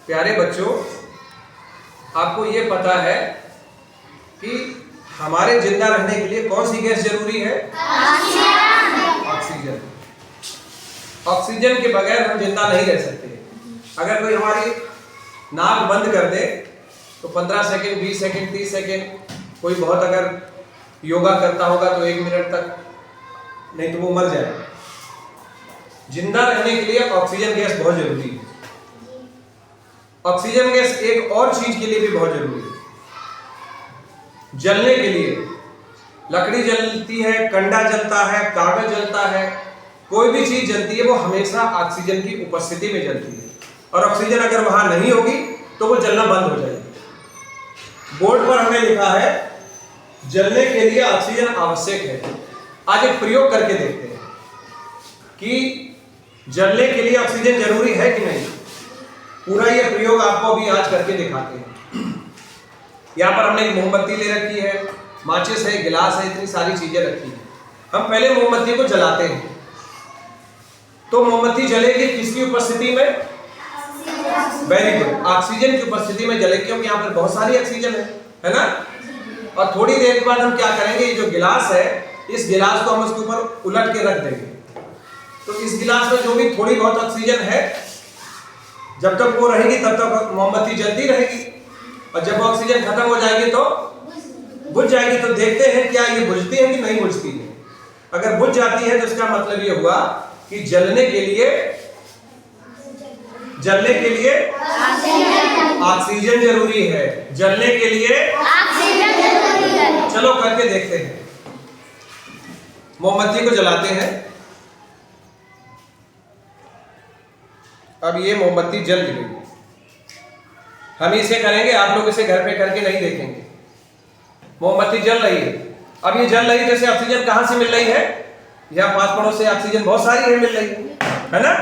प्यारे बच्चों, आपको ये पता है कि हमारे जिंदा रहने के लिए कौन सी गैस जरूरी है? ऑक्सीजन। ऑक्सीजन के बगैर हम जिंदा नहीं रह सकते। अगर कोई हमारी नाक बंद कर दे तो 15 सेकंड, 20 सेकंड, 30 सेकंड, कोई बहुत अगर योगा करता होगा तो 1 मिनट तक, नहीं तो वो मर जाएगा। जिंदा रहने के लिए ऑक्सीजन गैस बहुत जरूरी है। ऑक्सीजन गैस एक और चीज के लिए भी बहुत जरूरी है। जलने के लिए लकड़ी जलती है, कंडा जलता है, कागज जलता है, कोई भी चीज जलती है वो हमेशा ऑक्सीजन की उपस्थिति में जलती है। और ऑक्सीजन अगर वहां नहीं होगी तो वो जलना बंद हो जाएगी। बोर्ड पर हमें लिखा है जलने के लिए ऑक्सीजन आवश्यक है। आज एक प्रयोग करके देखते हैं कि जलने के लिए ऑक्सीजन जरूरी है कि नहीं। पूरा ये प्रयोग आपको अभी आज करके दिखाते हैं। यहाँ पर हमने एक मोमबत्ती ले रखी है, माचिस है, गिलास है, इतनी सारी चीजें रखी है। हम पहले मोमबत्ती को जलाते हैं। तो मोमबत्ती जलेगी किसकी उपस्थिति में? वेरी गुड, ऑक्सीजन की उपस्थिति में जलेगी, क्योंकि यहाँ पर बहुत सारी ऑक्सीजन है ना। और थोड़ी देर के बाद हम क्या करेंगे, ये जो गिलास है, इस गिलास को हम उसके ऊपर उलट के रख देंगे। तो इस गिलास में जो भी थोड़ी बहुत ऑक्सीजन है, जब तक वो रहेगी तब तक मोमबत्ती जलती रहेगी। और जब ऑक्सीजन खत्म हो जाएगी तो बुझ जाएगी। तो देखते हैं क्या ये बुझती है कि नहीं बुझती है। अगर बुझ जाती है तो इसका मतलब ये हुआ कि जलने के लिए ऑक्सीजन जरूरी है। जलने के लिए ऑक्सीजन जरूरी है। चलो करके देखते हैं। मोमबत्ती को जलाते हैं। अब ये मोमबत्ती जल गई। हम इसे करेंगे, आप लोग इसे घर पे करके नहीं देखेंगे। मोमबत्ती जल रही है। अब ये जल रही है, जैसे ऑक्सीजन कहां से मिल रही है? यहाँ पास पड़ोस से ऑक्सीजन बहुत सारी है, मिल रही है ना।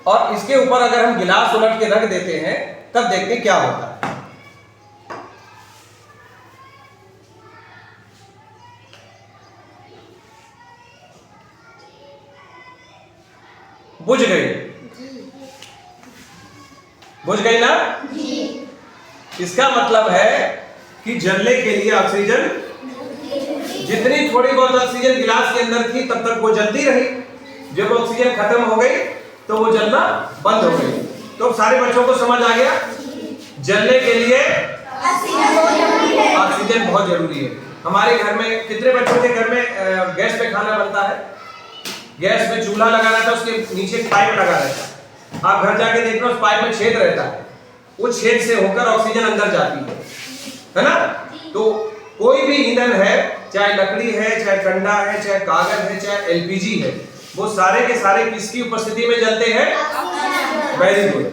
और इसके ऊपर अगर हम गिलास उलट के रख देते हैं तब देखते क्या होता है। बुझ गई ना जी। इसका मतलब है कि जलने के लिए ऑक्सीजन, जितनी थोड़ी बहुत ऑक्सीजन गिलास के अंदर थी तब तक वो जलती रही। जब ऑक्सीजन खत्म हो गई तो वो जलना बंद हो गई। तो सारे बच्चों को समझ आ गया, जलने के लिए ऑक्सीजन बहुत जरूरी है। हमारे घर में कितने बच्चों के घर में गैस पे खाना बनता है? गैस में चूल्हा लगा रहता है, उसके नीचे पाइप लगा रहता है। आप घर जाके देखना, उस पाइप में छेद रहता है। वो छेद से होकर ऑक्सीजन अंदर जाती है ना। तो कोई भी ईंधन है, चाहे लकड़ी है, चाहे कंडा है, चाहे कागज है, चाहे एलपीजी है, वो सारे के सारे किसकी उपस्थिति में जलते हैं? Very good.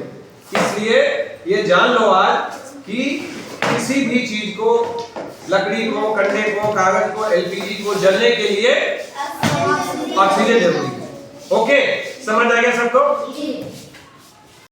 इसलिए ये जान लो आज कि किसी भी चीज को, लकड़ी को, कंडे को, कागज को, एलपीजी को जलने के लिए ऑक्सीजन जरूरी है। ओके, समझ आ गया सबको?